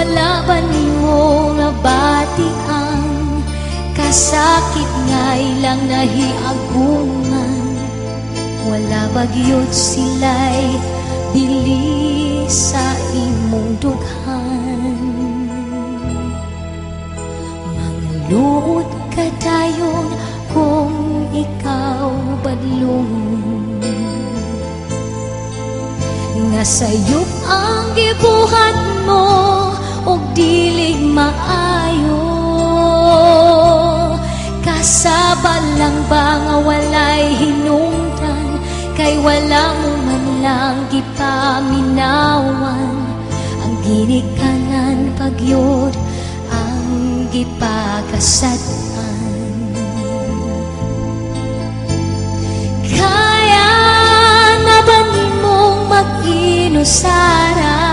wala ba nimo nga batian, kasakit nga ilang nahiagungan, wala ba gyud sila'y dili sa imong dughan. Mangluod ka dayon kung ikaw badlong, nga sayop ang gibuhat mo og dili maayo. Kasabal lang ba nga walay hinungdan, kay wala mo man lang gipaminawan, ang ginikanan pagyod ang gipakasadaan. Kaya na ba nimong mag-inusara